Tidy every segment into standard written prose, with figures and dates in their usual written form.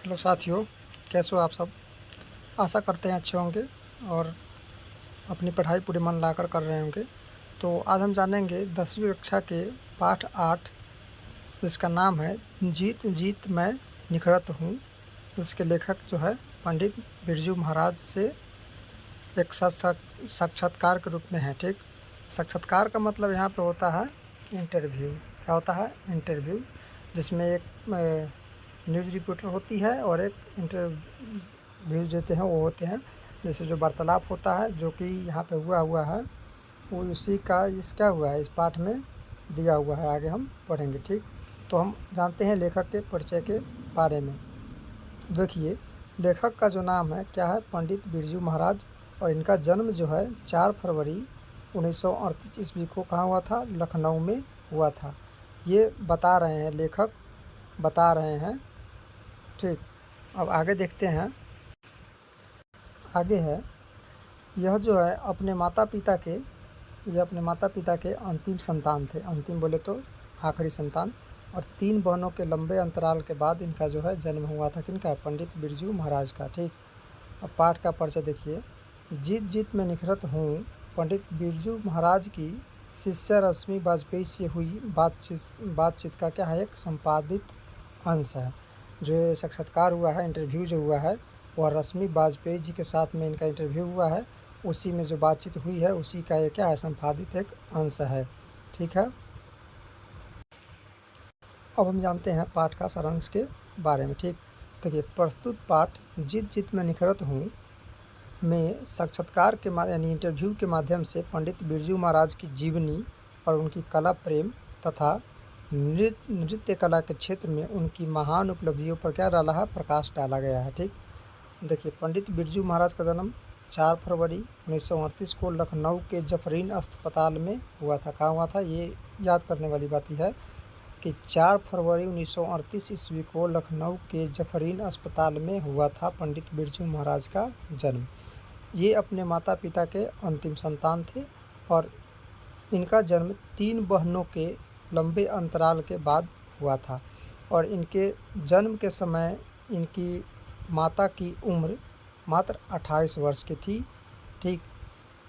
Hello साथियों, कैसे हो आप सब। आशा करते हैं अच्छे होंगे और अपनी पढ़ाई पूरे मन लाकर कर रहे होंगे। तो आज हम जानेंगे 10वीं कक्षा के पाठ 8, जिसका नाम है जीत जीत मैं निखरत हूँ। जिसके लेखक जो है पंडित बिरजू महाराज से एक साक्षात्कार के रूप में है। ठीक, साक्षात्कार का मतलब यहाँ पे होता है इंटरव्यू। क्या होता है? इंटरव्यू, जिसमें एक न्यूज़ रिपोर्टर होती है और एक इंटरव्यू देते हैं वो होते हैं। जैसे जो वार्तालाप होता है जो कि यहाँ पे हुआ है, वो उसी का इस क्या हुआ है इस पाठ में दिया हुआ है। आगे हम पढ़ेंगे। ठीक, तो हम जानते हैं लेखक के परिचय के बारे में। देखिए, लेखक का जो नाम है क्या है, पंडित बिरजू महाराज। और इनका जन्म जो है 4 फरवरी 1938 ईस्वी को कहाँ हुआ था? लखनऊ में हुआ था। ये बता रहे हैं, लेखक बता रहे हैं। ठीक, अब आगे देखते हैं। आगे है, यह जो है अपने माता पिता के अंतिम संतान थे। अंतिम बोले तो आखिरी संतान। और 3 बहनों के लंबे अंतराल के बाद इनका जो है जन्म हुआ था। किनका? पंडित बिरजू महाराज का। ठीक, अब पाठ का परिचय देखिए। जीत जीत में निखरत हूँ पंडित बिरजू महाराज की शिष्या रश्मि वाजपेयी से हुई बातचीत का क्या है? एक संपादित अंश है। जो ये साक्षात्कार हुआ है, इंटरव्यू जो हुआ है, वह रश्मि वाजपेयी जी के साथ में इनका इंटरव्यू हुआ है। उसी में जो बातचीत हुई है उसी का ये क्या है? संपादित एक अंश है। ठीक है, अब हम जानते हैं पाठ का सारांश के बारे में। ठीक, देखिए, प्रस्तुत पाठ जीत जीत में निखरत हूँ में साक्षात्कार के यानी इंटरव्यू के माध्यम से पंडित बिरजू महाराज की जीवनी और उनकी कला प्रेम तथा नृत्य कला के क्षेत्र में उनकी महान उपलब्धियों पर क्या डाला है? प्रकाश डाला गया है। ठीक, देखिए, पंडित बिरजू महाराज का जन्म 4 फरवरी 1938 को लखनऊ के जफरीन अस्पताल में हुआ था। कहाँ हुआ था? ये याद करने वाली बात ही है कि 4 फरवरी 1938 ईस्वी को लखनऊ के जफरीन अस्पताल में हुआ था पंडित बिरजू महाराज का जन्म। ये अपने माता पिता के अंतिम संतान थे और इनका जन्म 3 बहनों के लंबे अंतराल के बाद हुआ था। और इनके जन्म के समय इनकी माता की उम्र मात्र 28 वर्ष की थी। ठीक,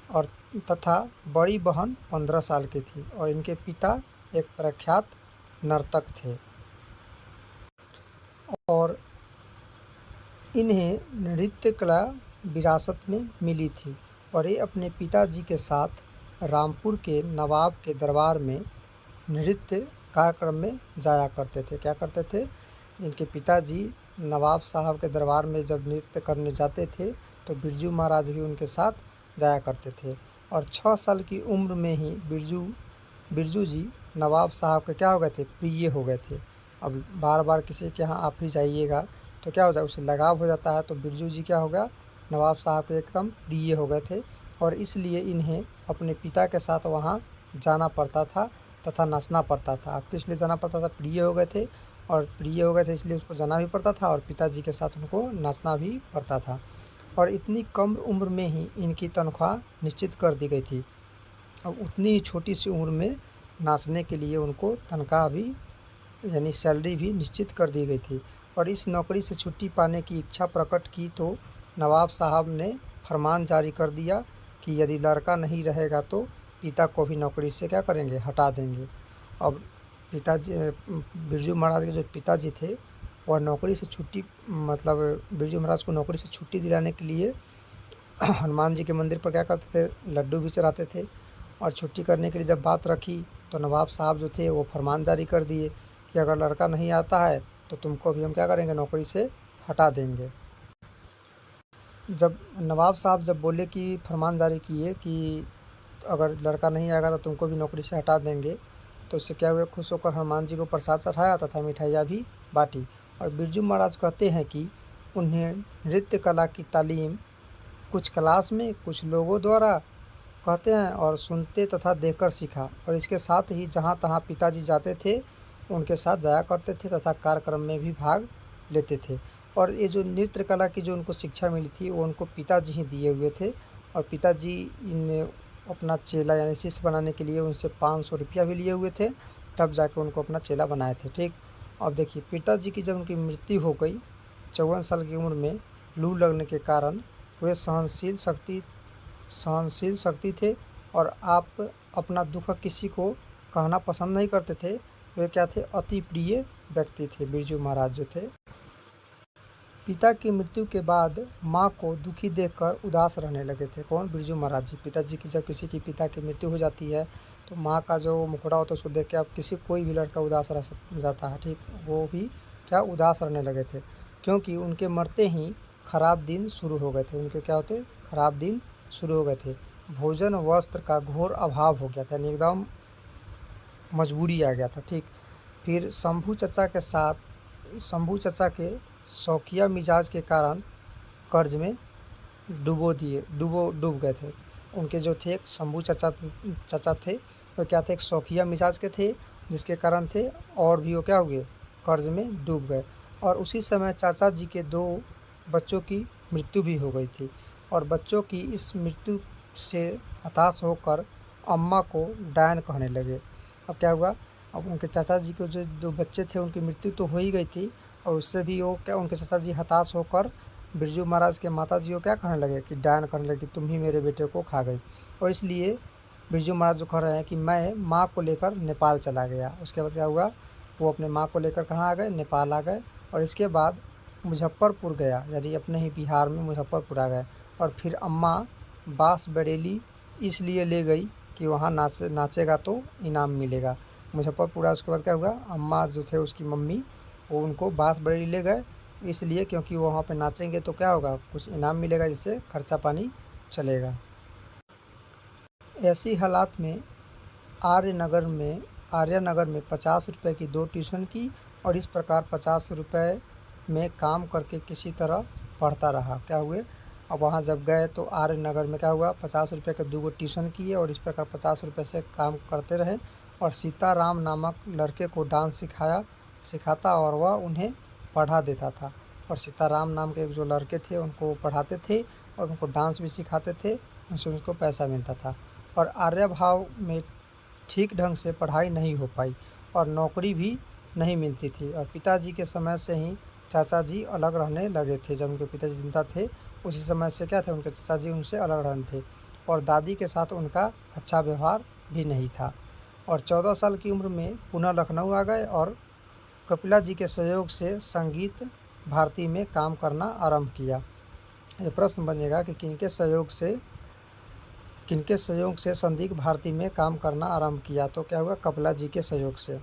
और तथा बड़ी बहन 15 साल की थी। और इनके पिता एक प्रख्यात नर्तक थे और इन्हें नृत्य कला विरासत में मिली थी। और ये अपने पिताजी के साथ रामपुर के नवाब के दरबार में नृत्य कार्यक्रम में जाया करते थे। क्या करते थे? इनके पिताजी नवाब साहब के दरबार में जब नृत्य करने जाते थे तो बिरजू महाराज भी उनके साथ जाया करते थे। और 6 साल की उम्र में ही बिरजू जी नवाब साहब के क्या हो गए थे? प्रिय हो गए थे। अब बार बार किसी के यहाँ आप ही जाइएगा तो क्या हो जाए? उससे लगाव हो जाता है। तो बिरजू जी क्या हो गया? नवाब साहब के एकदम प्रिय हो गए थे और इसलिए इन्हें अपने पिता के साथ वहाँ जाना पड़ता था तथा नाचना पड़ता था। अब किस लिए जाना पड़ता था? प्रिय हो गए थे, और प्रिय हो गए थे इसलिए उसको जाना भी पड़ता था और पिताजी के साथ उनको नाचना भी पड़ता था। और इतनी कम उम्र में ही इनकी तनख्वाह निश्चित कर दी गई थी। अब उतनी ही छोटी सी उम्र में नाचने के लिए उनको तनख्वाह भी यानी सैलरी भी निश्चित कर दी गई थी। और इस नौकरी से छुट्टी पाने की इच्छा प्रकट की तो नवाब साहब ने फरमान जारी कर दिया कि यदि लड़का नहीं रहेगा तो पिता को भी नौकरी से क्या करेंगे? हटा देंगे। अब पिताजी बिरजू महाराज के जो पिताजी थे वह नौकरी से छुट्टी मतलब बिरजू महाराज को नौकरी से छुट्टी दिलाने के लिए हनुमान जी के मंदिर पर क्या करते थे? लड्डू भी चढ़ाते थे। और छुट्टी करने के लिए जब बात रखी तो नवाब साहब जो थे वो फरमान जारी कर दिए कि अगर लड़का नहीं आता है तो तुमको भी हम क्या करेंगे? नौकरी से हटा देंगे। जब नवाब साहब जब बोले कि फरमान जारी किए कि अगर लड़का नहीं आएगा तो तुमको भी नौकरी से हटा देंगे, तो उससे क्या हुआ? खुश होकर हनुमान जी को प्रसाद चढ़ाया तथा मिठाइयाँ भी बाँटी। और बिरजू महाराज कहते हैं कि उन्हें नृत्य कला की तालीम कुछ क्लास में कुछ लोगों द्वारा कहते हैं और सुनते तथा देखकर सीखा। और इसके साथ ही जहाँ तहाँ पिताजी जाते थे उनके साथ जाया करते थे तथा कार्यक्रम में भी भाग लेते थे। और ये जो नृत्य कला की जो उनको शिक्षा मिली थी वो उनको पिताजी ही दिए हुए थे। और पिताजी इन अपना चेला यानी शिष्य बनाने के लिए उनसे 500 रुपया भी लिए हुए थे, तब जाके उनको अपना चेला बनाए थे। ठीक, अब देखिए, पिताजी की जब उनकी मृत्यु हो गई 54 साल की उम्र में लू लगने के कारण वे सहनशील शक्ति थे और आप अपना दुख किसी को कहना पसंद नहीं करते थे। वे क्या थे? अति प्रिय व्यक्ति थे बिरजू महाराज जो थे। पिता की मृत्यु के बाद माँ को दुखी देखकर उदास रहने लगे थे। कौन? बिरजू महाराज जी। पिताजी की जब किसी की पिता की मृत्यु हो जाती है तो माँ का जो मुखड़ा होता है उसको देख के आप कोई भी लड़का उदास रह जाता है, ठीक। वो भी क्या उदास रहने लगे थे, क्योंकि उनके मरते ही खराब दिन शुरू हो गए थे। उनके क्या होते? खराब दिन शुरू हो गए थे। भोजन वस्त्र का घोर अभाव हो गया था, यानी एकदम मजबूरी आ गया था, ठीक। फिर शंभू चचा के शौकिया मिजाज के कारण कर्ज में डूब गए थे। उनके जो थे शंभू चचा थे वो क्या थे? एक शौकिया मिजाज के थे, जिसके कारण थे और भी वो क्या हुए? कर्ज में डूब गए। और उसी समय चाचा जी के 2 बच्चों की मृत्यु भी हो गई थी। और बच्चों की इस मृत्यु से हताश होकर अम्मा को डायन कहने लगे। अब क्या हुआ? अब उनके चाचा जी के जो 2 बच्चे थे उनकी मृत्यु तो हो ही गई थी, और उससे भी वो क्या, उनके चाचा जी हताश होकर बिरजू महाराज के माता जी को क्या कहने लगे? कि डायन कहने लगे कि तुम ही मेरे बेटे को खा गई। और इसलिए बिरजू महाराज जो कह रहे हैं कि मैं माँ को लेकर नेपाल चला गया। उसके बाद क्या हुआ? वो अपने माँ को लेकर कहाँ आ गए? नेपाल आ गए। और इसके बाद मुजफ्फरपुर गया, यानी अपने ही बिहार में मुजफ्फरपुर आ गए। और फिर अम्मा बांसबरेली इसलिए ले गई कि वहाँ नाचेगा तो इनाम मिलेगा। मुजफ्फरपुर। उसके बाद क्या हुआ? अम्मा जो थे उसकी मम्मी, वो उनको बांसबरेली ले गए इसलिए क्योंकि वहाँ पे नाचेंगे तो क्या होगा? कुछ इनाम मिलेगा, जिससे खर्चा पानी चलेगा। ऐसी हालात में आर्यनगर में 50 रुपये की 2 ट्यूशन की, और इस प्रकार 50 रुपये में काम करके किसी तरह पढ़ता रहा। क्या हुए? अब वहाँ जब गए तो आर्यनगर में क्या हुआ? 50 रुपये के 2 ट्यूशन किए, और इस प्रकार 50 रुपये से काम करते रहे। और सीताराम नामक लड़के को डांस सिखाता और वह उन्हें पढ़ा देता था। और सीताराम नाम के जो लड़के थे उनको पढ़ाते थे और उनको डांस भी सिखाते थे, उनसे उनको पैसा मिलता था। और आर्यभाव में ठीक ढंग से पढ़ाई नहीं हो पाई और नौकरी भी नहीं मिलती थी। और पिताजी के समय से ही चाचा जी अलग रहने लगे थे। जब उनके पिताजी जिंदा थे उसी समय से क्या थे? उनके चाचा जी उनसे अलग रहने थे। और दादी के साथ उनका अच्छा व्यवहार भी नहीं था। और 14 साल की उम्र में पुनः लखनऊ आ गए और कपिला जी के सहयोग से संगीत भारती में काम करना आरंभ किया। ये प्रश्न बनेगा कि किनके सहयोग से संगीत भारती में काम करना आरंभ किया? तो क्या हुआ? कपिला जी के सहयोग से।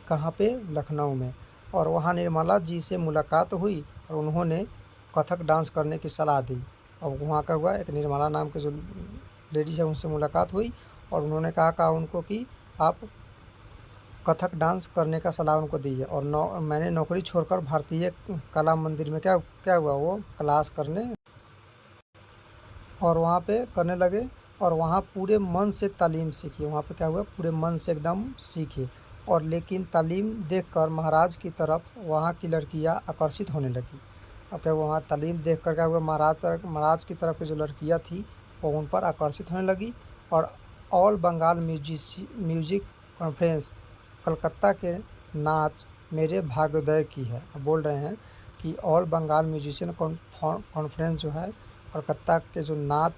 कहाँ पे? लखनऊ में। और वहाँ निर्मला जी से मुलाकात हुई और उन्होंने कथक डांस करने की सलाह दी। अब वहाँ का हुआ एक निर्मला नाम के जो लेडीज है उनसे मुलाकात हुई और उन्होंने कहा उनको कि आप कथक डांस करने का सलाह उनको दी है। और मैंने नौकरी छोड़कर भारतीय कला मंदिर में क्या हुआ? वो क्लास करने और वहाँ पे करने लगे और वहाँ पूरे मन से तालीम सीखी। वहाँ पे क्या हुआ? पूरे मन से एकदम सीखी। और लेकिन तालीम देखकर महाराज की तरफ वहाँ की लड़कियाँ आकर्षित होने लगी। अब क्या हुआ? वहाँ तालीम देखकर क्या हुआ? महाराज की तरफ की जो लड़कियाँ थी वो उन पर आकर्षित होने लगी। और All Bengal Music Conference Calcutta के नाच मेरे भाग्योदय की है। अब बोल रहे हैं कि ऑल बंगाल म्यूजिशियन कॉन्फ्रेंस जो है कलकत्ता के जो नाच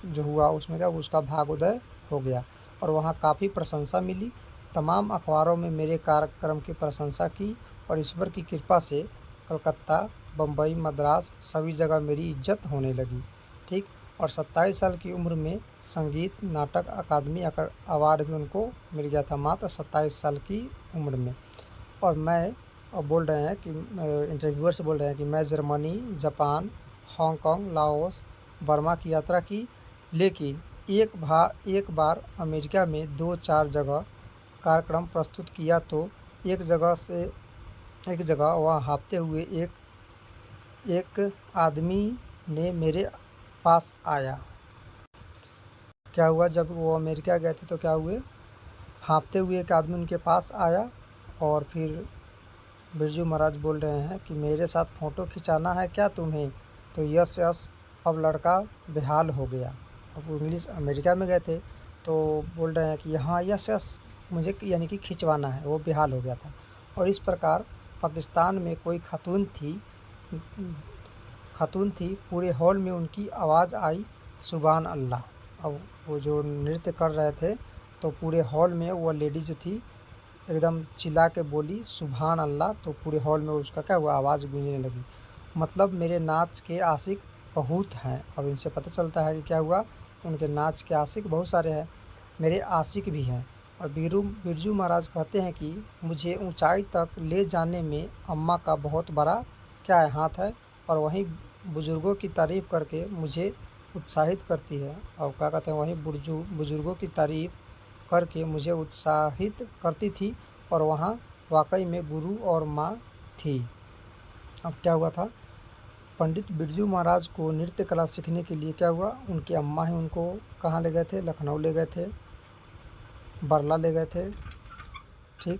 जो हुआ उसमें क्या उसका भाग्योदय हो गया और वहाँ काफ़ी प्रशंसा मिली। तमाम अखबारों में मेरे कार्यक्रम की प्रशंसा की और ईश्वर की कृपा से कलकत्ता, बम्बई, मद्रास सभी जगह मेरी इज्जत होने लगी, ठीक। और 27 साल की उम्र में संगीत नाटक अकादमी अवार्ड भी उनको मिल गया था, मात्र 27 साल की उम्र में। और मैं बोल रहे हैं कि इंटरव्यूअर से बोल रहे हैं कि मैं Germany, Japan, Hong Kong, Laos, Burma की यात्रा की, लेकिन एक बार अमेरिका में 2-4 जगह कार्यक्रम प्रस्तुत किया तो एक जगह वहाँ हाँफते हुए एक आदमी ने मेरे पास आया। क्या हुआ? जब वो अमेरिका गए थे तो क्या हुए? हाँफते हुए एक आदमी उनके पास आया और फिर बिरजू महाराज बोल रहे हैं कि मेरे साथ फ़ोटो खिंचाना है क्या तुम्हें? तो यस यस। अब लड़का बेहाल हो गया। अब वो अमेरिका में गए थे तो बोल रहे हैं कि हाँ यस यस मुझे यानी कि खिंचवाना है, वो बेहाल हो गया था। और इस प्रकार पाकिस्तान में कोई खातून थी खातून थी, पूरे हॉल में उनकी आवाज़ आई, सुभान अल्लाह। अब वो जो नृत्य कर रहे थे तो पूरे हॉल में वो लेडी जो थी एकदम चिल्ला के बोली सुभान अल्लाह, तो पूरे हॉल में उसका क्या हुआ, आवाज़ गूंजने लगी। मतलब मेरे नाच के आशिक बहुत हैं। अब इनसे पता चलता है कि क्या हुआ, उनके नाच के आशिक बहुत सारे हैं, मेरे आशिक भी हैं। और बिरजू महाराज कहते हैं कि मुझे ऊंचाई तक ले जाने में अम्मा का बहुत बड़ा क्या है, हाथ है, और वहीं बुज़ुर्गों की तारीफ़ करके मुझे उत्साहित करती है। और क्या कहते हैं, वहीं बुज़ुर्गों की तारीफ़ करके मुझे उत्साहित करती थी, और वहाँ वाकई में गुरु और माँ थी। अब क्या हुआ था, पंडित बिरजू महाराज को नृत्य कला सीखने के लिए क्या हुआ, उनकी अम्मा ही उनको कहाँ ले गए थे, लखनऊ ले गए थे, बरला ले गए थे। ठीक।